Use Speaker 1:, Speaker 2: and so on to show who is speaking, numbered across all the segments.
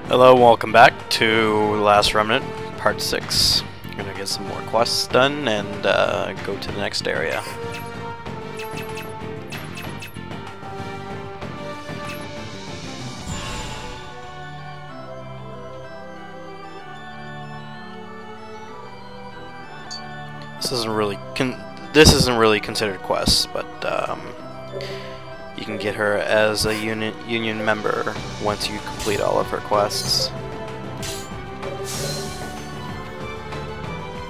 Speaker 1: Hello, welcome back to Last Remnant, Part 6. I'm gonna get some more quests done and go to the next area. This isn't really considered quests, but you can get her as a union member once you complete all of her quests.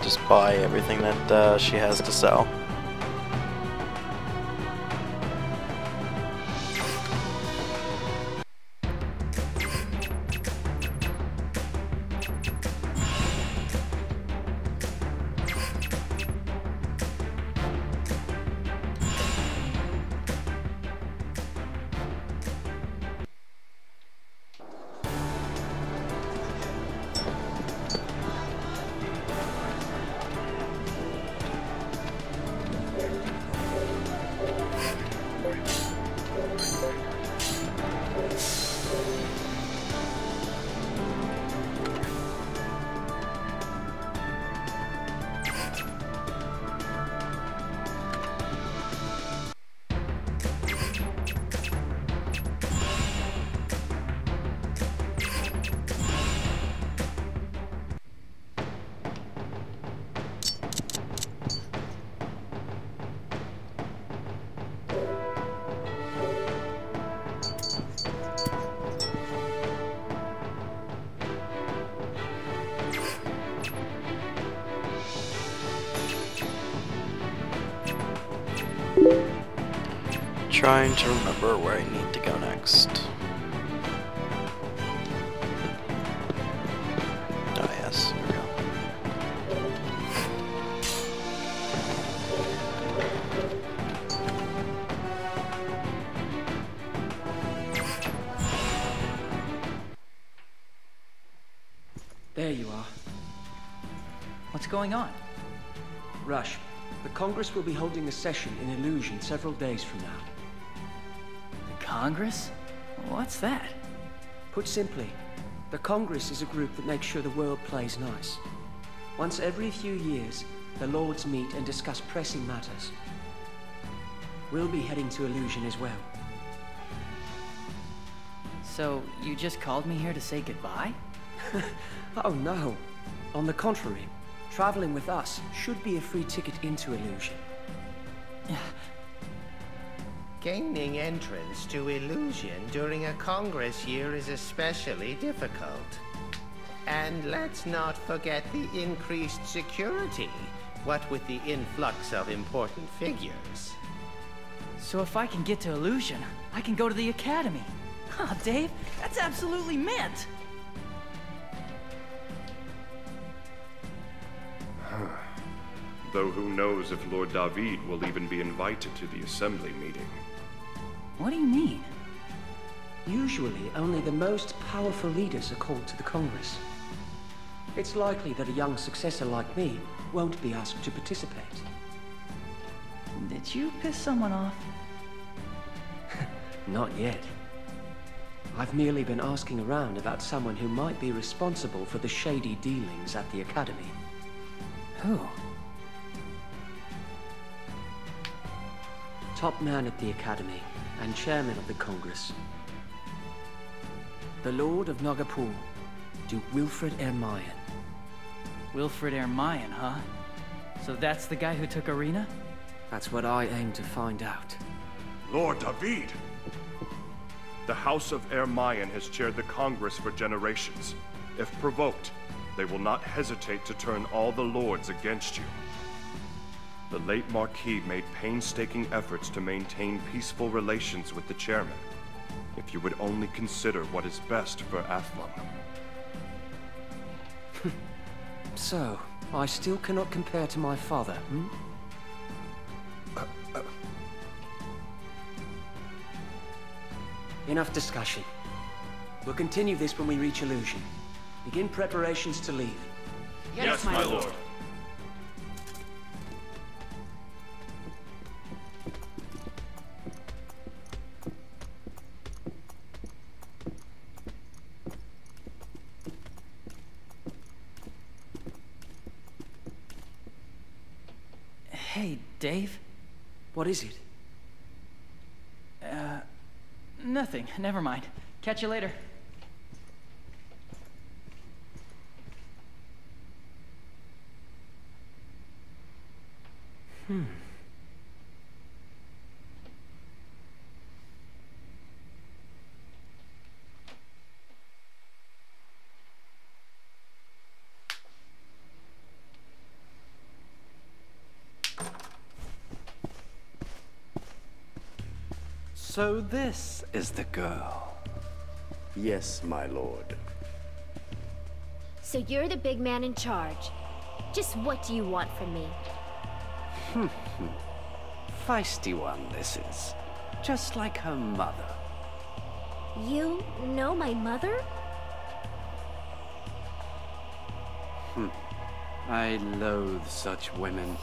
Speaker 1: Just buy everything that she has to sell. Trying to remember where I need to go next. Oh yes, here we go.
Speaker 2: There you are.
Speaker 3: What's going on?
Speaker 2: Rush, the Congress will be holding a session in Elysion several days from now.
Speaker 3: Congress? What's that?
Speaker 2: Put simply, the Congress is a group that makes sure the world plays nice. Once every few years, the Lords meet and discuss pressing matters. We'll be heading to Elysion as well.
Speaker 3: So, you just called me here to say goodbye?
Speaker 2: Oh no. On the contrary, traveling with us should be a free ticket into Elysion.
Speaker 4: Gaining entrance to Elysion during a Congress year is especially difficult. And let's not forget the increased security, what with the influx of important figures.
Speaker 3: So if I can get to Elysion, I can go to the Academy. Huh, Dave, that's absolutely mint!
Speaker 5: Though who knows if Lord David will even be invited to the assembly meeting.
Speaker 3: What do you mean?
Speaker 2: Usually, only the most powerful leaders are called to the Congress. It's likely that a young successor like me won't be asked to participate.
Speaker 3: Did you piss someone off?
Speaker 2: Not yet. I've merely been asking around about someone who might be responsible for the shady dealings at the Academy.
Speaker 3: Who?
Speaker 2: Top man at the Academy, and chairman of the Congress. The Lord of Nagapur, Duke Wilfred Ermayan.
Speaker 3: Wilfred Ermayan, huh? So that's the guy who took Arena?
Speaker 2: That's what I aim to find out.
Speaker 5: Lord David! The House of Ermayan has chaired the Congress for generations. If provoked, they will not hesitate to turn all the lords against you. The late Marquis made painstaking efforts to maintain peaceful relations with the chairman. If you would only consider what is best for Athlon.
Speaker 2: So, I still cannot compare to my father, hmm? Enough discussion. We'll continue this when we reach Elysion. Begin preparations to leave.
Speaker 5: Yes, my lord.
Speaker 3: Hey, Dave.
Speaker 2: What is it?
Speaker 3: Nothing. Never mind. Catch you later.
Speaker 6: So this is the girl.
Speaker 7: Yes, my lord.
Speaker 8: So you're the big man in charge. Just what do you want from me?
Speaker 6: Feisty one, this is. Just like her mother.
Speaker 8: You know my mother?
Speaker 6: I loathe such women.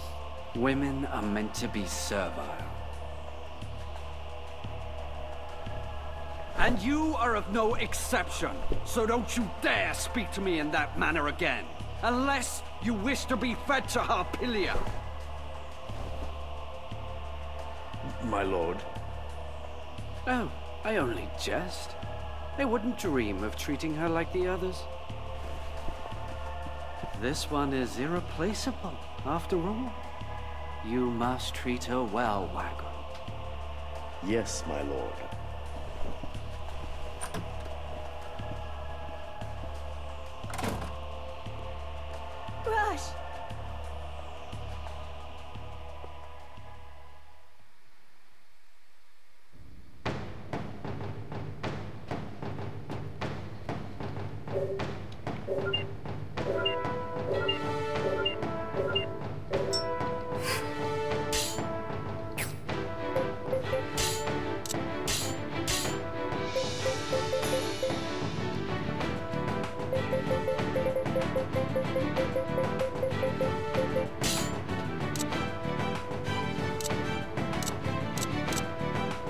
Speaker 6: Women are meant to be servile. And you are of no exception, so don't you dare speak to me in that manner again, unless you wish to be fed to Harpilia.
Speaker 7: My lord.
Speaker 6: Oh, I only jest. I wouldn't dream of treating her like the others. This one is irreplaceable, after all. You must treat her well, Wagon.
Speaker 7: Yes, my lord.
Speaker 8: Rush!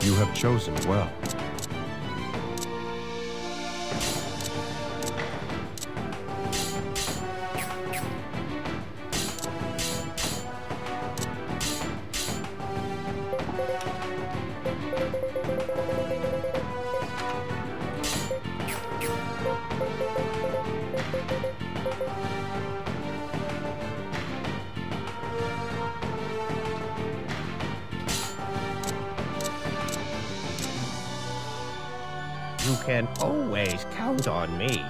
Speaker 9: You have chosen well.
Speaker 4: You can always count on me.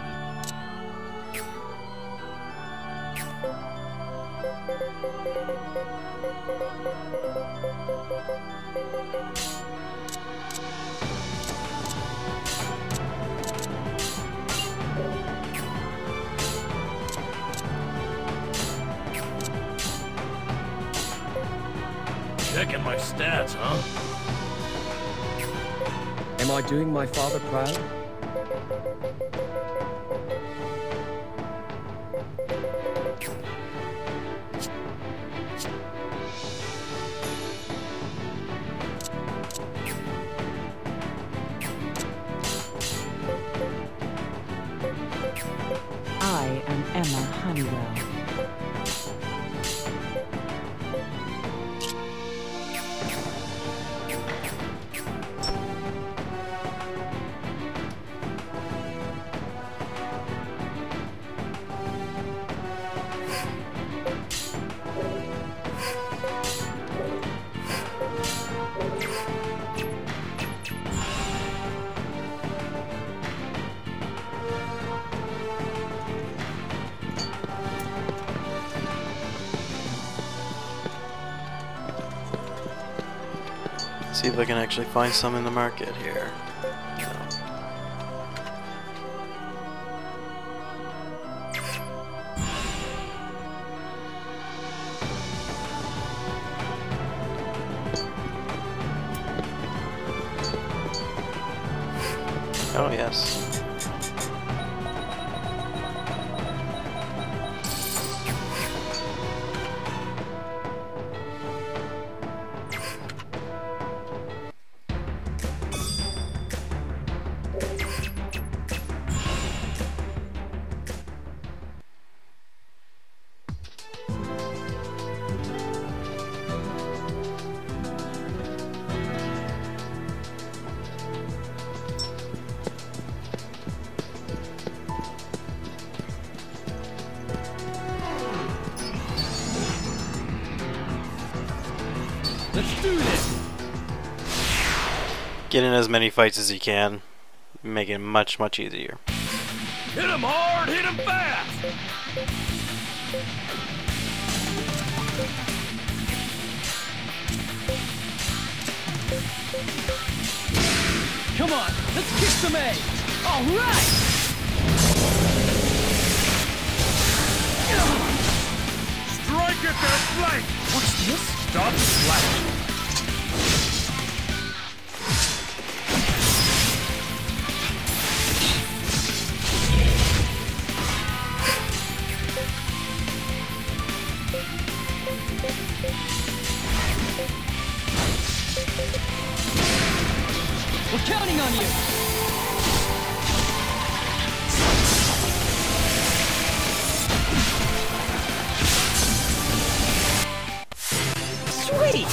Speaker 10: Checking my stats, huh?
Speaker 2: Am I doing my father proud?
Speaker 11: I am Emma Honeywell.
Speaker 1: See if I can actually find some in the market here. Oh yes.
Speaker 6: Let's do this!
Speaker 1: Get in as many fights as you can. Make it much, much easier.
Speaker 10: Hit him hard, hit him fast!
Speaker 3: Come on, let's kick some A! Alright!
Speaker 10: Strike at their flank!
Speaker 3: What's this?
Speaker 10: Stop slashing!
Speaker 3: We're counting on you! Sweet!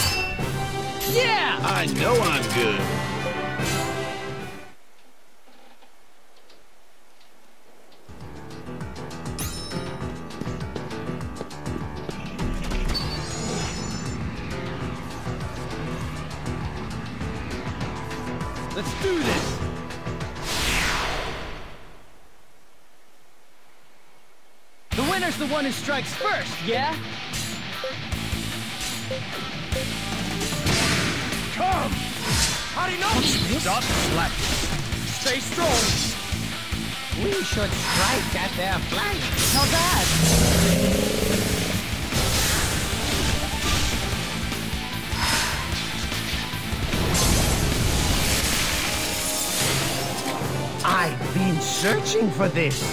Speaker 3: Yeah!
Speaker 10: I know I'm good.
Speaker 6: Let's do this!
Speaker 3: The winner's the one who strikes first, yeah?
Speaker 10: Come! How do you know?
Speaker 6: Stop slacking! Stay strong!
Speaker 4: We should strike at their flank.
Speaker 3: Not bad!
Speaker 4: I've been searching for this.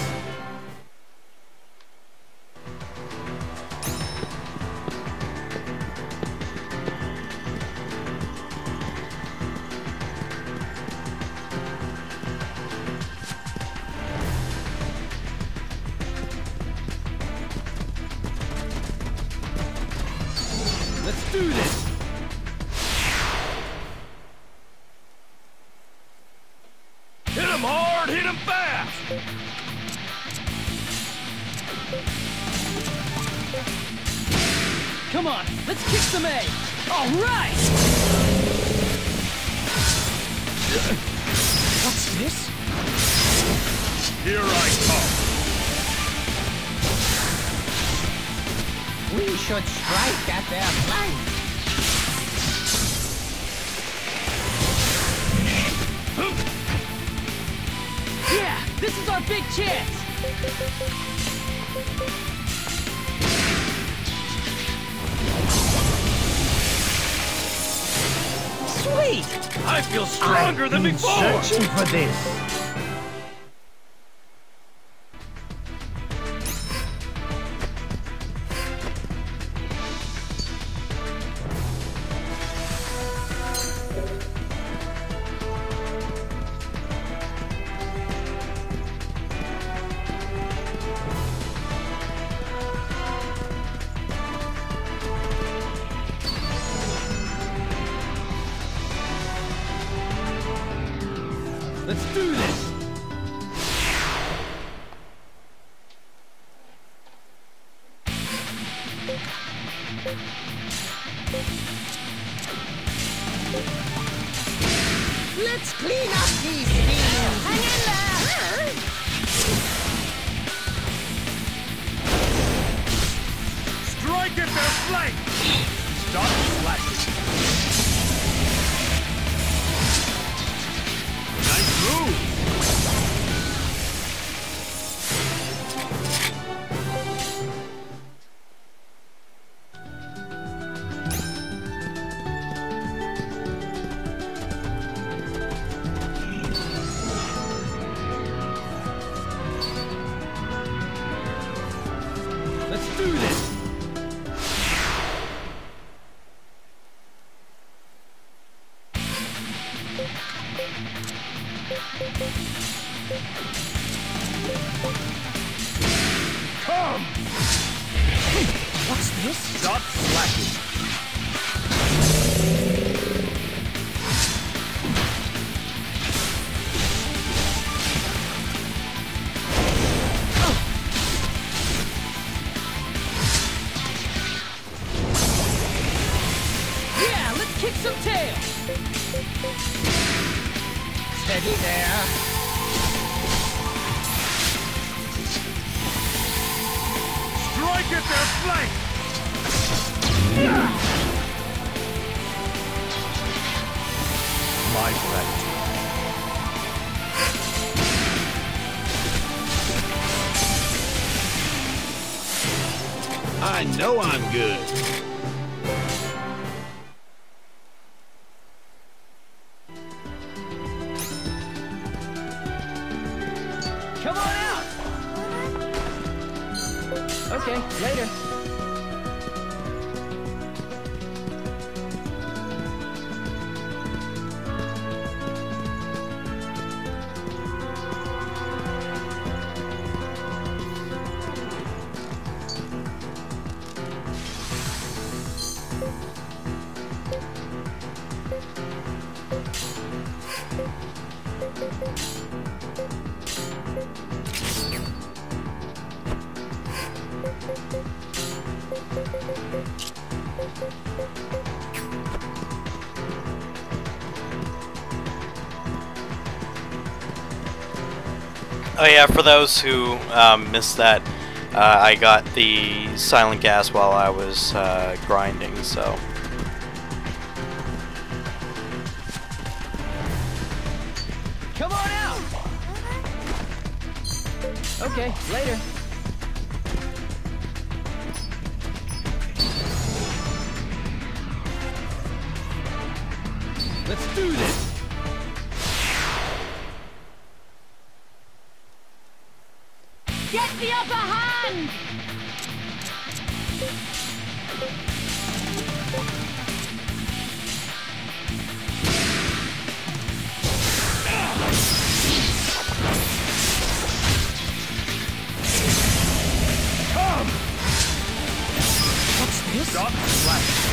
Speaker 6: Let's do this!
Speaker 10: Hit him hard, hit him fast!
Speaker 3: Come on, let's kick some A! Alright! What's this?
Speaker 10: Here I come!
Speaker 4: We should strike at their flank.
Speaker 3: Yeah, this is our big chance! Sweet!
Speaker 10: I feel stronger than before!
Speaker 4: Searching for this.
Speaker 6: Let's do this!
Speaker 4: Let's clean up these things.
Speaker 8: Hang in there!
Speaker 10: Strike at their flank! Stop slashing! Nice move!
Speaker 6: Let's do this!
Speaker 10: Come!
Speaker 3: What's this?
Speaker 10: Stop slacking!
Speaker 3: Yeah, let's kick some tail!
Speaker 4: Steady there.
Speaker 10: Strike at their flank!
Speaker 6: My gratitude.
Speaker 10: I know I'm good.
Speaker 3: Come on out! Okay, later.
Speaker 1: Oh yeah, for those who missed that, I got the silent gas while I was grinding, so...
Speaker 3: Come on out! Okay, later.
Speaker 6: Let's do this!
Speaker 8: Get the upper hand!
Speaker 10: Come!
Speaker 3: What's this?
Speaker 10: Stop slashing.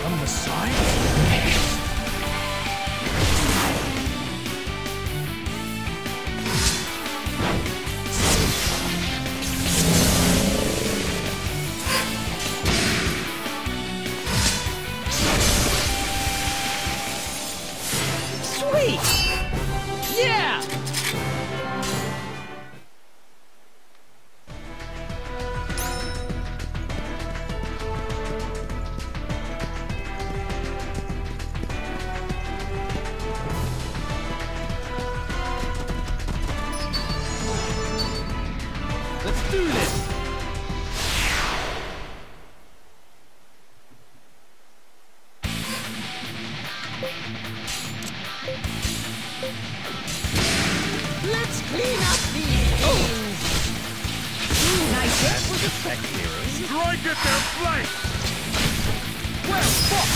Speaker 6: From the side?
Speaker 3: Sweet! Yeah!
Speaker 6: Let's do this!
Speaker 4: Let's clean up these things.
Speaker 3: Nice hit!
Speaker 6: That was effective.
Speaker 10: Strike at their flank!
Speaker 3: Well, fuck!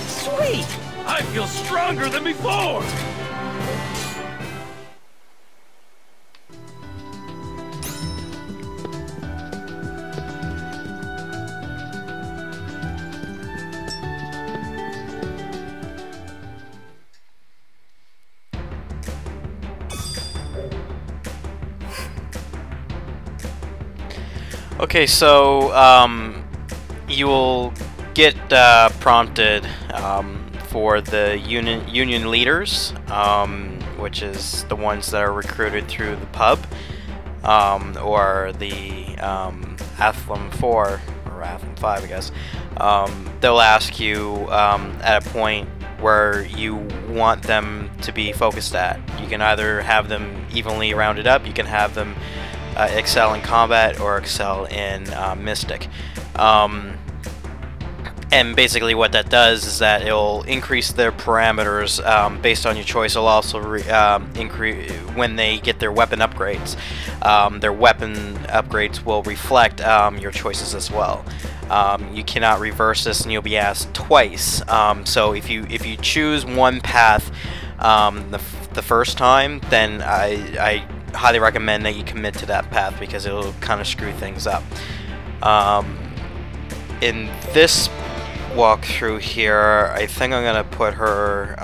Speaker 10: Sweet! I feel stronger than before!
Speaker 1: Okay, so you will get prompted for the union leaders, which is the ones that are recruited through the pub, or the Athlum 4 or Athlum 5, I guess. They'll ask you at a point where you want them to be focused at. You can either have them evenly rounded up, you can have them excel in combat, or excel in Mystic. And basically what that does is that it'll increase their parameters based on your choice. It'll also increase when they get their weapon upgrades. Their weapon upgrades will reflect your choices as well. You cannot reverse this, and you'll be asked twice. So if you choose one path the first time, then I highly recommend that you commit to that path, because it'll kind of screw things up. In this walkthrough here, I think I'm gonna put her.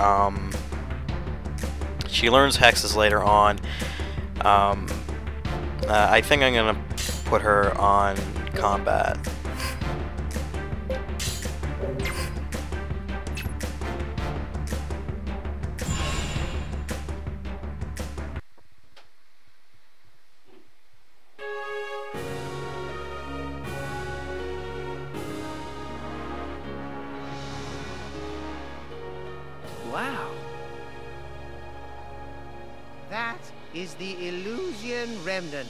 Speaker 1: She learns hexes later on. I think I'm gonna put her on combat.
Speaker 3: Wow.
Speaker 4: That is the Elysion Remnant.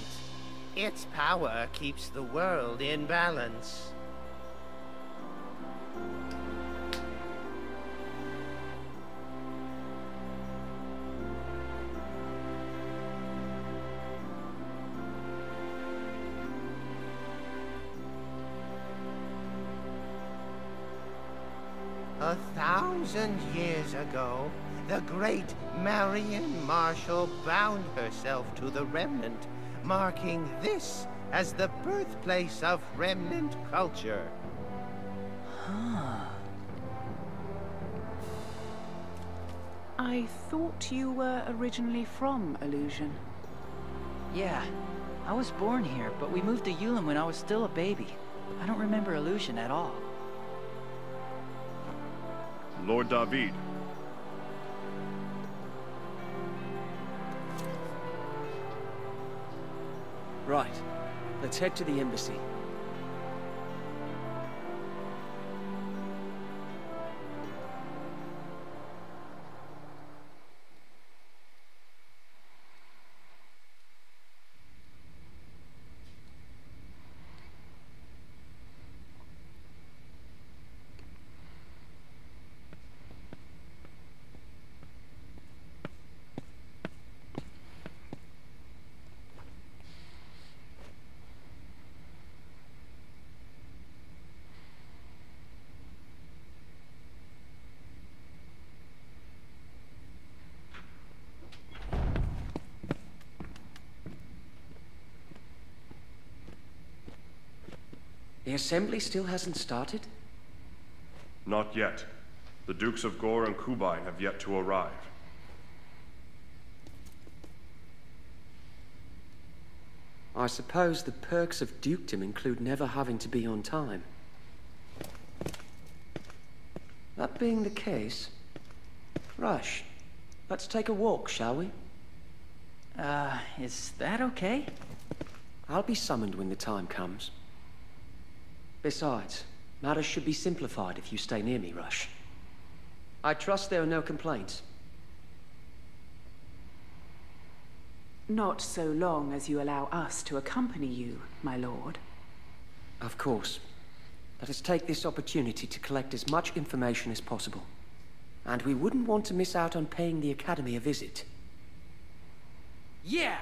Speaker 4: Its power keeps the world in balance. A 1,000 years ago, the great Marian Marshal bound herself to the Remnant, marking this as the birthplace of Remnant culture.
Speaker 11: I thought you were originally from Elysion.
Speaker 3: Yeah, I was born here, but we moved to Elysion when I was still a baby. I don't remember Elysion at all.
Speaker 5: Lord David.
Speaker 2: Right. Let's head to the embassy. The assembly still hasn't started?
Speaker 5: Not yet. The Dukes of Gore and Kubine have yet to arrive.
Speaker 2: I suppose the perks of dukedom include never having to be on time. That being the case, Rush, let's take a walk, shall we?
Speaker 3: Is that okay?
Speaker 2: I'll be summoned when the time comes. Besides, matters should be simplified if you stay near me, Rush. I trust there are no complaints.
Speaker 11: Not so long as you allow us to accompany you, my lord.
Speaker 2: Of course. Let us take this opportunity to collect as much information as possible. And we wouldn't want to miss out on paying the Academy a visit.
Speaker 3: Yeah!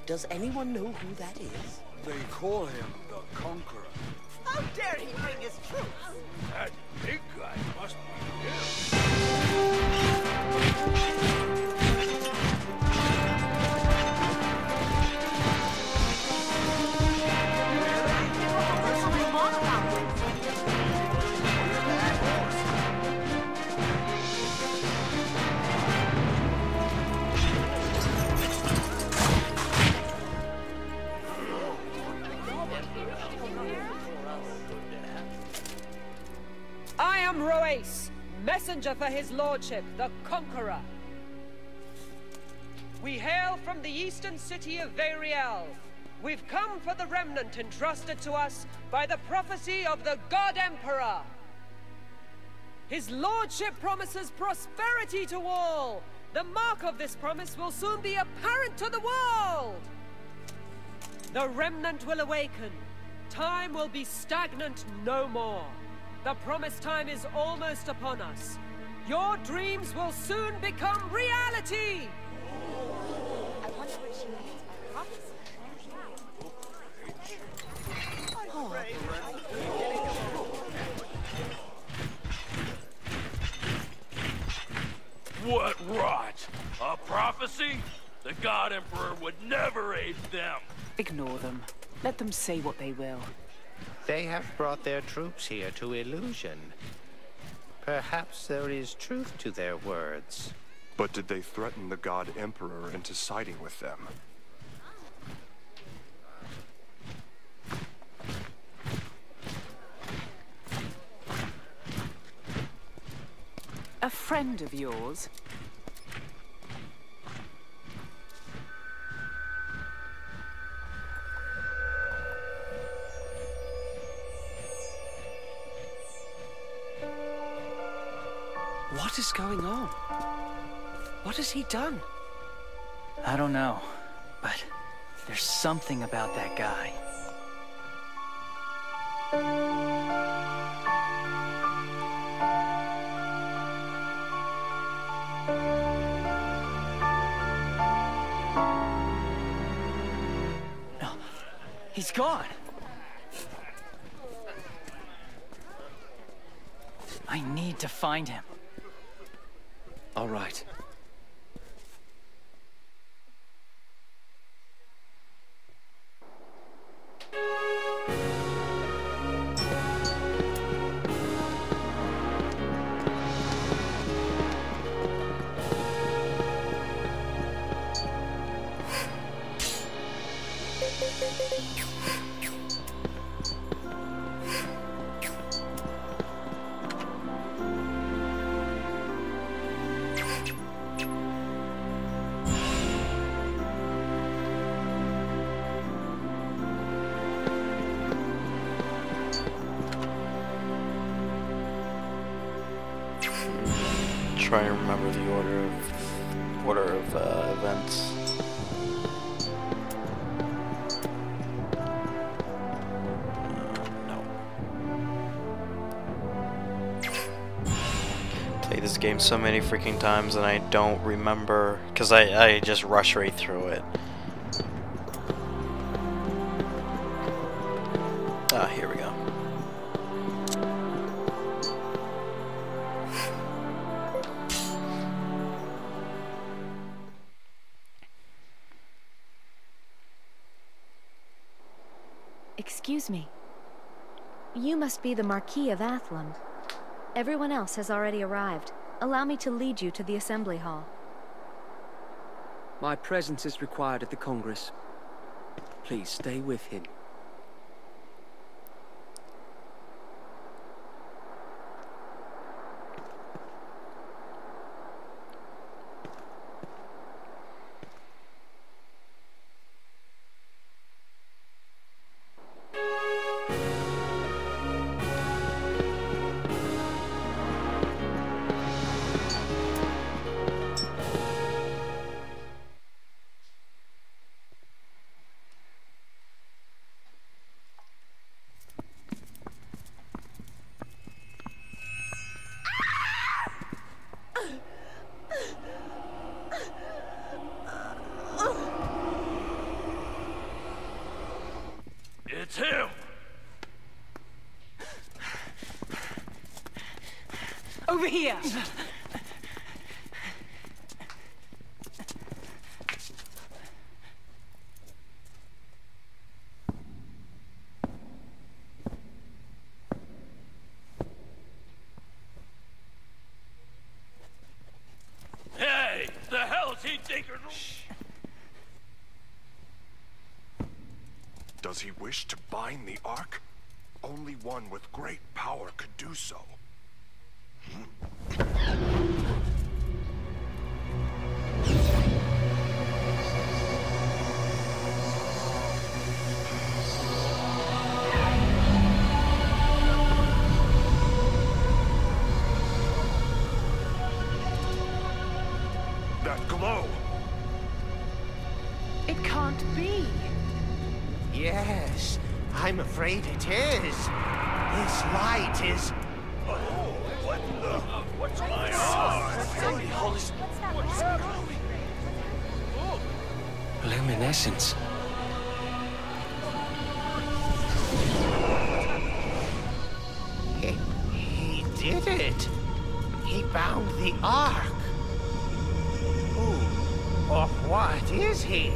Speaker 9: Does anyone know who that is?
Speaker 10: They call him the Conqueror.
Speaker 9: How dare he bring his troops?
Speaker 10: That big guy must be him.
Speaker 12: I am Roace, messenger for his lordship, the Conqueror. We hail from the eastern city of Variel. We've come for the Remnant entrusted to us by the prophecy of the God Emperor. His lordship promises prosperity to all. The mark of this promise will soon be apparent to the world. The Remnant will awaken. Time will be stagnant no more. The promised time is almost upon us. Your dreams will soon become reality!
Speaker 8: I wonder what she means by prophecy.
Speaker 10: What rot! A prophecy? The God Emperor would never aid them.
Speaker 11: Ignore them. Let them say what they will.
Speaker 4: They have brought their troops here to Elysion. Perhaps there is truth to their words.
Speaker 5: But did they threaten the God Emperor into siding with them?
Speaker 11: A friend of yours?
Speaker 2: What is going on? What has he done?
Speaker 3: I don't know, but there's something about that guy. No, he's gone. I need to find him.
Speaker 2: All right.
Speaker 1: Trying to remember the order of events. No. Played this game so many freaking times and I don't remember because I just rush right through it. Ah, here we go.
Speaker 8: Excuse me. You must be the Marquis of Athlon. Everyone else has already arrived. Allow me to lead you to the assembly hall.
Speaker 2: My presence is required at the Congress. Please stay with him.
Speaker 10: It's him!
Speaker 3: Over here!
Speaker 10: Hey! The hell is he thinking?
Speaker 5: Does he wish to bind the Ark? Only one with great power could do so. That glow!
Speaker 11: It can't be.
Speaker 4: Yes, I'm afraid it is. This light is...
Speaker 10: What's going on?
Speaker 2: Luminescence.
Speaker 4: He did it. He bound the Ark. Who or what is he?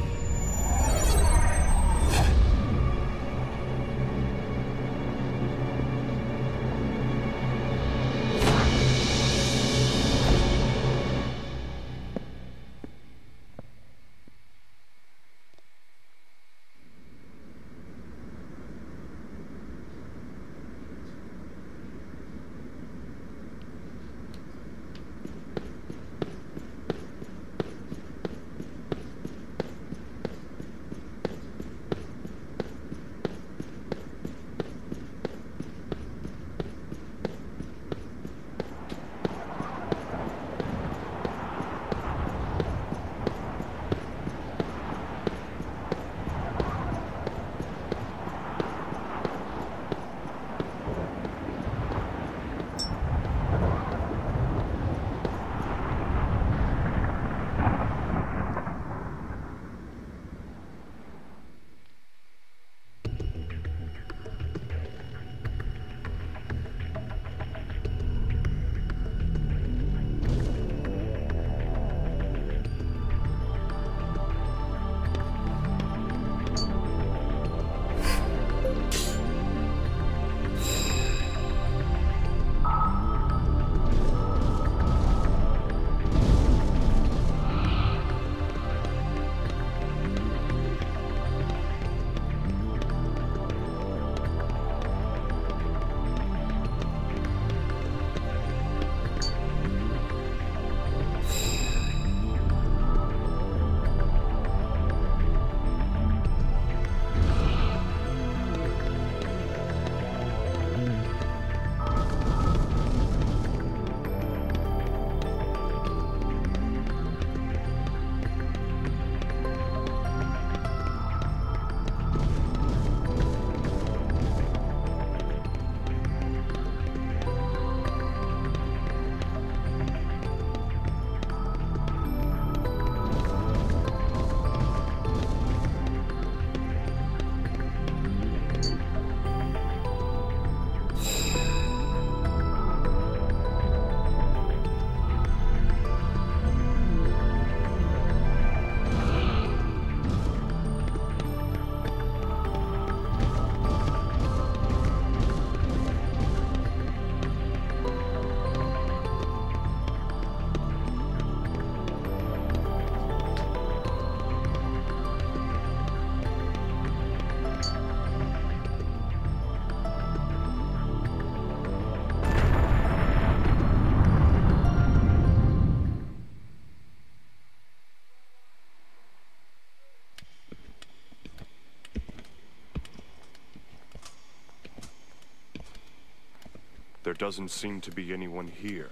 Speaker 5: There doesn't seem to be anyone here.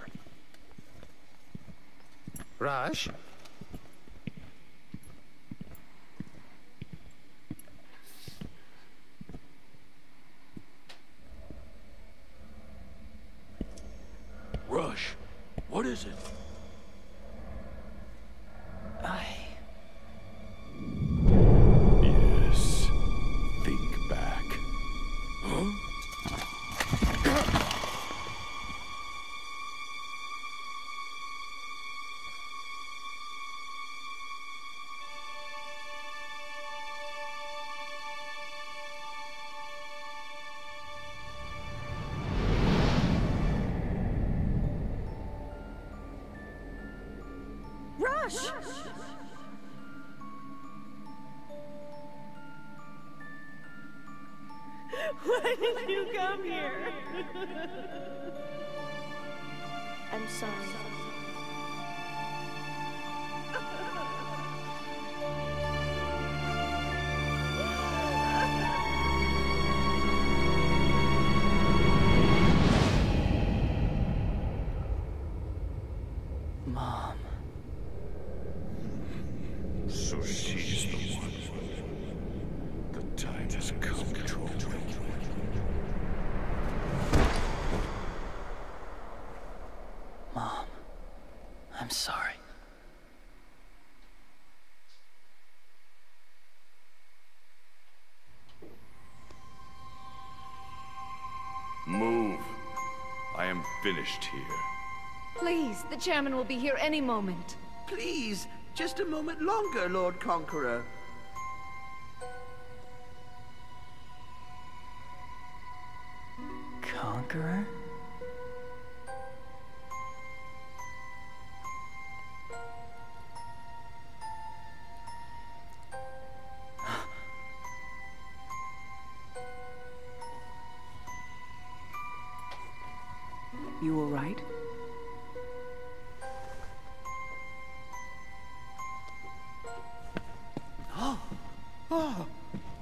Speaker 4: Rush?
Speaker 10: Rush, what is it?
Speaker 5: Yes. Think back.
Speaker 12: Hush!
Speaker 13: Why did you come here?
Speaker 8: I'm sorry.
Speaker 3: Mom.
Speaker 5: So she's the one. The time has come to control.
Speaker 3: Mom. I'm sorry.
Speaker 5: Move. I am finished here.
Speaker 8: Please, the chairman will be here any moment.
Speaker 9: Please, just a moment longer, Lord Conqueror.
Speaker 3: Conqueror?
Speaker 11: You all right?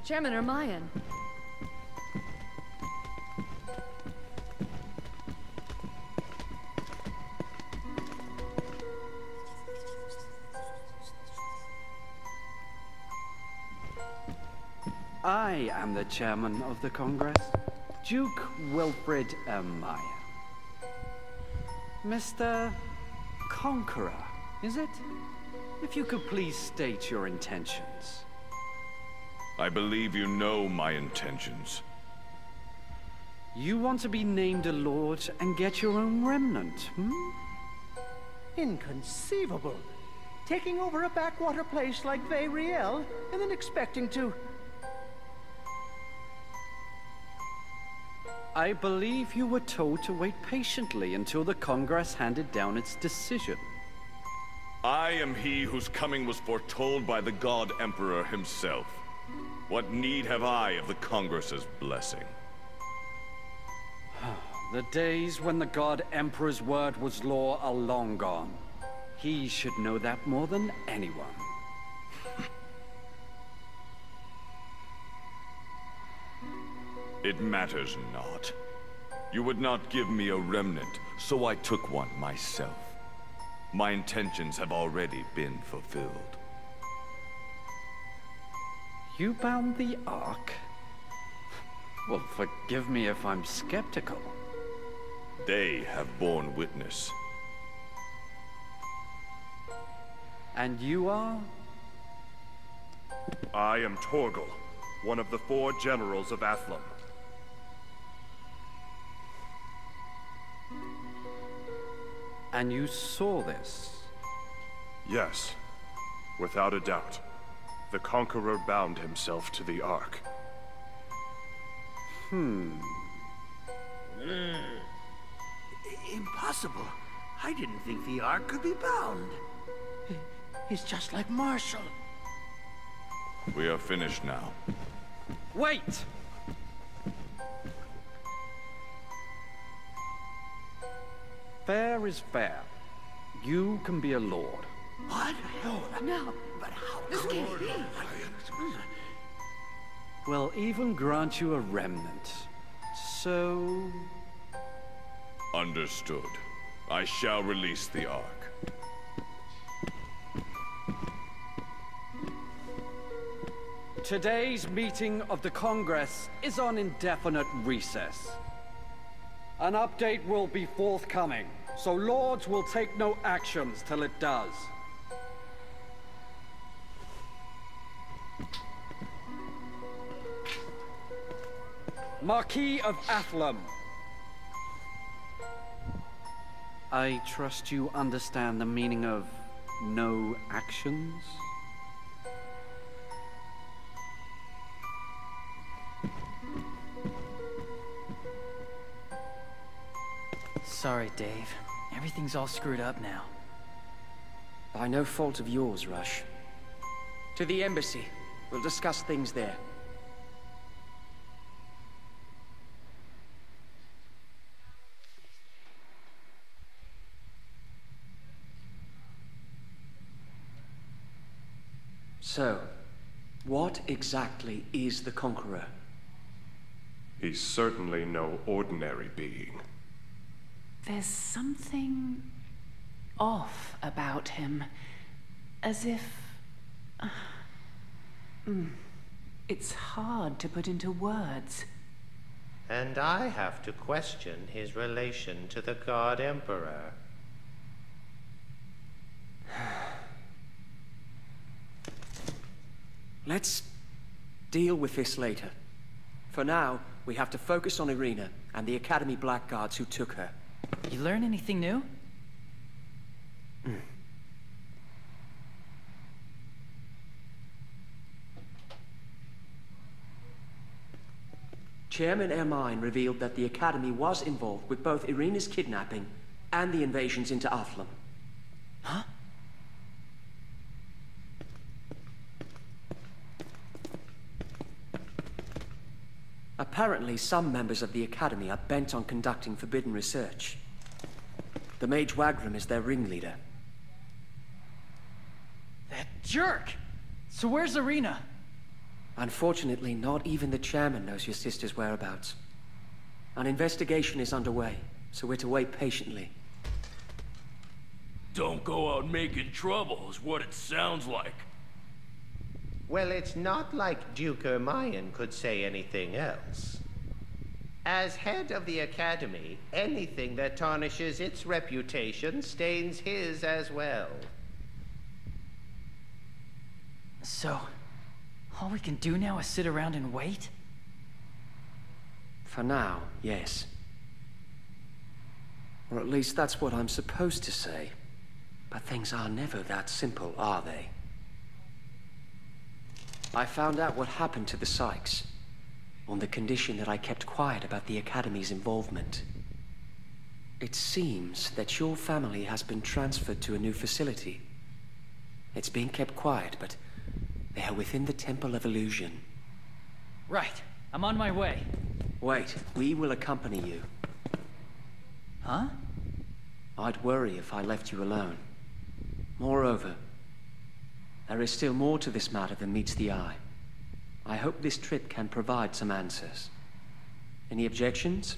Speaker 8: Chairman Ermayan.
Speaker 6: I am the chairman of the Congress, Duke Wilfred Ermayan. Mr. Conqueror, is it? If you could please state your intentions.
Speaker 5: I believe you know my intentions.
Speaker 6: You want to be named a lord and get your own remnant, hmm?
Speaker 9: Inconceivable. Taking over a backwater place like Vayriel, and then expecting to...
Speaker 6: I believe you were told to wait patiently until the Congress handed down its decision.
Speaker 5: I am he whose coming was foretold by the God Emperor himself. What need have I of the Congress's blessing?
Speaker 6: The days when the God Emperor's word was law are long gone. He should know that more than anyone.
Speaker 5: It matters not. You would not give me a remnant, so I took one myself. My intentions have already been fulfilled.
Speaker 6: You bound the Ark? Well, forgive me if I'm skeptical.
Speaker 5: They have borne witness.
Speaker 6: And you are?
Speaker 5: I am Torgal, one of the 4 generals of Athlum.
Speaker 6: And you saw this?
Speaker 5: Yes, without a doubt. The Conqueror bound himself to the Ark.
Speaker 9: Impossible. I didn't think the Ark could be bound. He's just like Marshall.
Speaker 5: We are finished now.
Speaker 6: Wait! Fair is fair. You can be a lord.
Speaker 9: What? No. But how? This can't be.
Speaker 6: We'll even grant you a remnant. So...
Speaker 5: Understood. I shall release the Ark.
Speaker 6: Today's meeting of the Congress is on indefinite recess. An update will be forthcoming, so Lords will take no actions till it does. Marquis of Athlum. I trust you understand the meaning of no actions?
Speaker 3: Sorry, Dave. Everything's all screwed up now.
Speaker 2: By no fault of yours, Rush. To the embassy. We'll discuss things there. So, what exactly is the Conqueror?
Speaker 5: He's certainly no ordinary being.
Speaker 11: There's something off about him. As if... It's hard to put into words.
Speaker 4: And I have to question his relation to the God Emperor.
Speaker 2: Let's deal with this later. For now, we have to focus on Irina and the Academy Blackguards who took her.
Speaker 3: You learn anything new?
Speaker 2: Chairman Ermine revealed that the Academy was involved with both Irina's kidnapping and the invasions into Athlum.
Speaker 3: Huh?
Speaker 2: Apparently, some members of the Academy are bent on conducting forbidden research. The Mage Wagram is their ringleader.
Speaker 3: That jerk! So where's Irina?
Speaker 2: Unfortunately, not even the chairman knows your sister's whereabouts. An investigation is underway, so we're to wait patiently.
Speaker 10: Don't go out making trouble is what it sounds like.
Speaker 4: Well, it's not like Duke Ermine could say anything else. As head of the Academy, anything that tarnishes its reputation stains his as well.
Speaker 3: So, all we can do now is sit around and wait?
Speaker 2: For now, yes. Or at least that's what I'm supposed to say. But things are never that simple, are they? I found out what happened to the Sykes, on the condition that I kept quiet about the Academy's involvement. It seems that your family has been transferred to a new facility. It's being kept quiet, but they are within the Temple of Elysion.
Speaker 3: Right. I'm on my way.
Speaker 2: Wait, we will accompany you.
Speaker 3: Huh?
Speaker 2: I'd worry if I left you alone. Moreover, there is still more to this matter than meets the eye. I hope this trip can provide some answers. Any objections?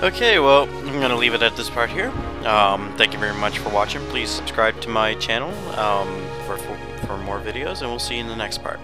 Speaker 1: Okay, well, I'm going to leave it at this part here. Thank you very much for watching. Please subscribe to my channel for more videos, and we'll see you in the next part.